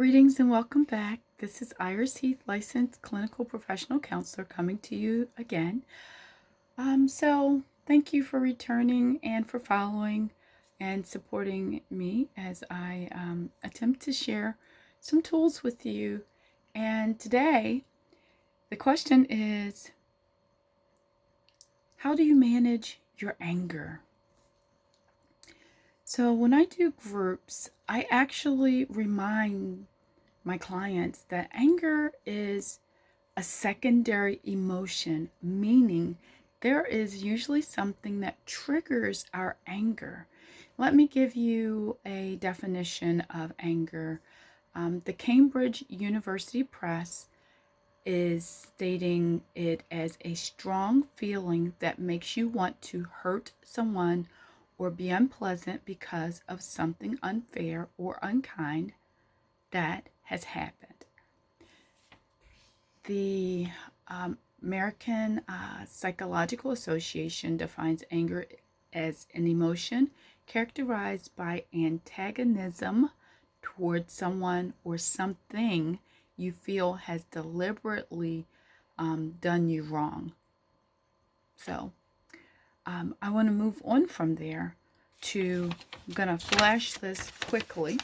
Greetings and welcome back. This is Iris Heath, licensed clinical professional counselor, coming to you again. So thank you for returning and for following and supporting me as I attempt to share some tools with you. And today, the question is, how do you manage your anger? So when I do groups, I actually remind my clients that anger is a secondary emotion, meaning there is usually something that triggers our anger. Let me give you a definition of anger. The Cambridge University Press is stating it as a strong feeling that makes you want to hurt someone or be unpleasant because of something unfair or unkind that has happened. The American Psychological Association defines anger as an emotion characterized by antagonism towards someone or something you feel has deliberately done you wrong. So I want to move on from there to, I'm going to flash this quickly.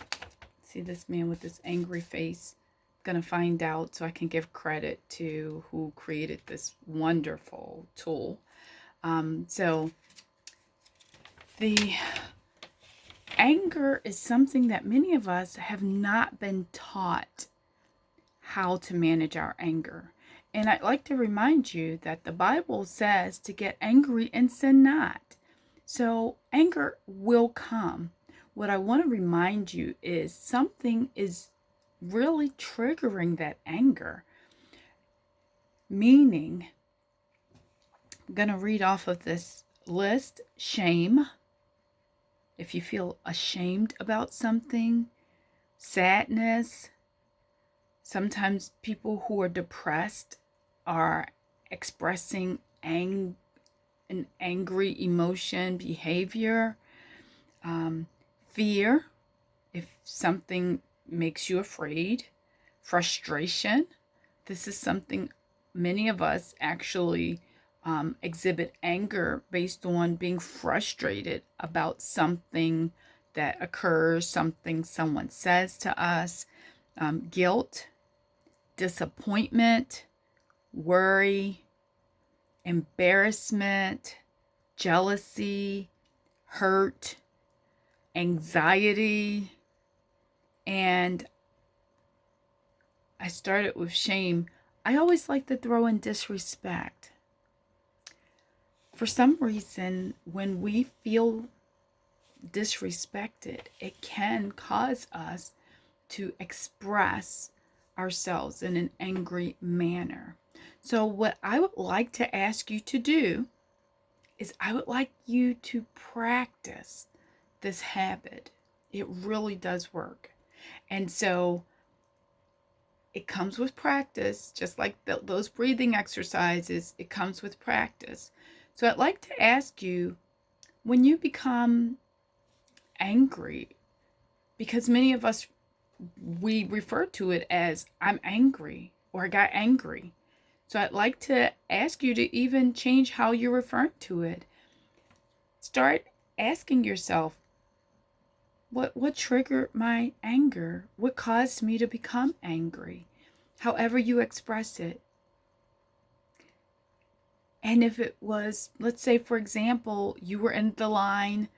See this man with this angry face. I'm going to find out so I can give credit to who created this wonderful tool. So the anger is something that many of us have not been taught how to manage our anger. And I'd like to remind you that the Bible says to get angry and sin not. So anger will come. What I want to remind you is something is really triggering that anger. Meaning, I'm going to read off of this list. Shame. If you feel ashamed about something. Sadness. Sometimes people who are depressed are expressing an angry emotion, behavior. Fear, if something makes you afraid. Frustration. This is something many of us actually exhibit anger based on being frustrated about something that occurs, something someone says to us. Guilt, disappointment, worry, embarrassment, jealousy, hurt, anxiety, and I started with shame. I always like to throw in disrespect. For some reason, when we feel disrespected, it can cause us to express ourselves in an angry manner. So what I would like to ask you to do is I would like you to practice this habit. It really does work. And so it comes with practice, just like those breathing exercises, it comes with practice. So I'd like to ask you, when you become angry, because many of us, we refer to it as I'm angry or I got angry. So I'd like to ask you to even change how you're referring to it. Start asking yourself, what triggered my anger? What caused me to become angry? However you express it. And if it was, let's say, for example, you were in the line,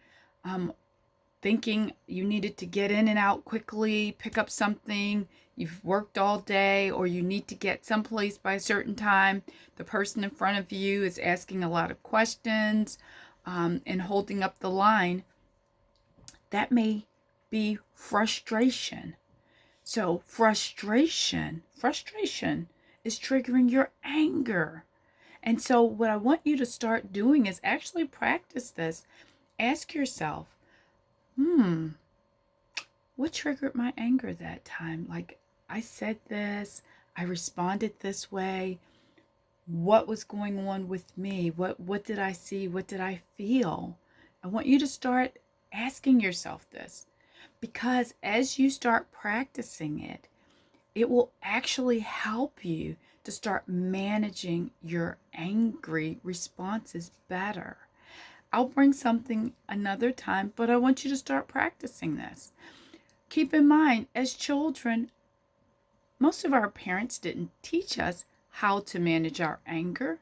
thinking you needed to get in and out quickly, pick up something, you've worked all day, or you need to get someplace by a certain time. The person in front of you is asking a lot of questions and holding up the line. That may be frustration. So frustration is triggering your anger. And so what I want you to start doing is actually practice this. Ask yourself, what triggered my anger that time? Like, I said this, I responded this way. What was going on with me? What did I see? What did I feel? I want you to start asking yourself this, because as you start practicing it, it will actually help you to start managing your angry responses better. I'll bring something another time, but I want you to start practicing this. Keep in mind, as children, most of our parents didn't teach us how to manage our anger.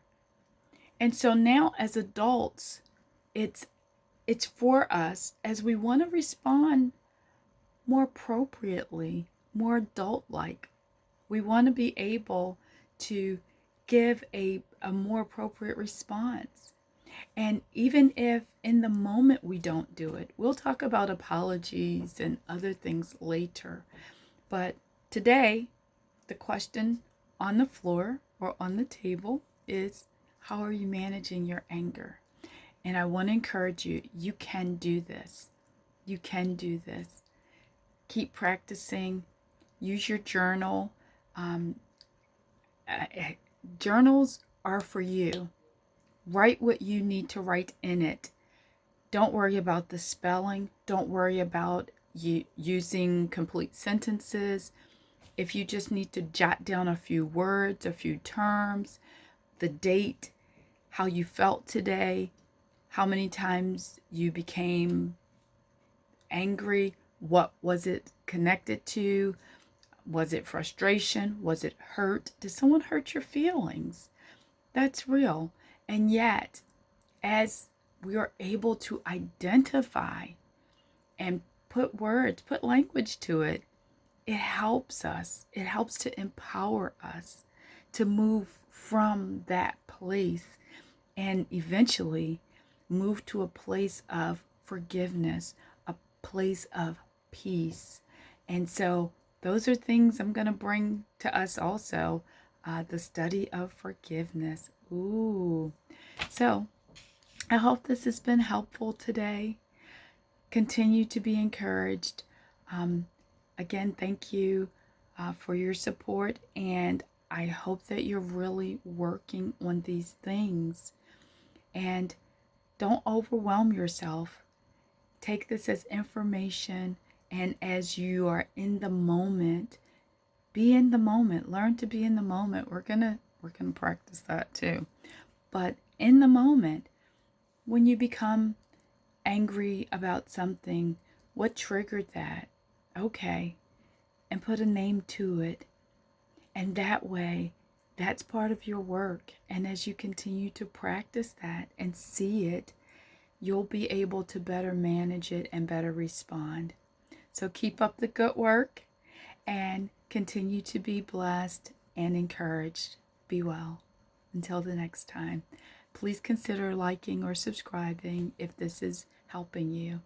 And so now as adults, it's for us as we want to respond more appropriately, more adult-like. We want to be able to give a more appropriate response. And even if in the moment we don't do it, we'll talk about apologies and other things later. But today, the question on the floor or on the table is, how are you managing your anger? And I want to encourage you, you can do this. You can do this. Keep practicing. Use your journal. Journals are for you. Write what you need to write in it. Don't worry about the spelling. Don't worry about using complete sentences. If you just need to jot down a few words, a few terms, the date, how you felt today, how many times you became angry, what was it connected to? Was it frustration? Was it hurt? Did someone hurt your feelings? That's real. And yet, as we are able to identify and put words, put language to it, it helps us. It helps to empower us to move from that place and eventually move to a place of forgiveness, a place of peace. And so those are things I'm going to bring to us also, the study of forgiveness. Ooh. So I hope this has been helpful today. Continue to be encouraged. Again, thank you for your support, and I hope that you're really working on these things. And don't overwhelm yourself. Take this as information, and as you are in the moment, be in the moment. Learn to be in the moment. We're gonna practice that too. But in the moment, when you become angry about something, what triggered that? Okay, and put a name to it. And that way, that's part of your work. And as you continue to practice that and see it, you'll be able to better manage it and better respond. So keep up the good work and continue to be blessed and encouraged. Be well. Until the next time, please consider liking or subscribing if this is helping you.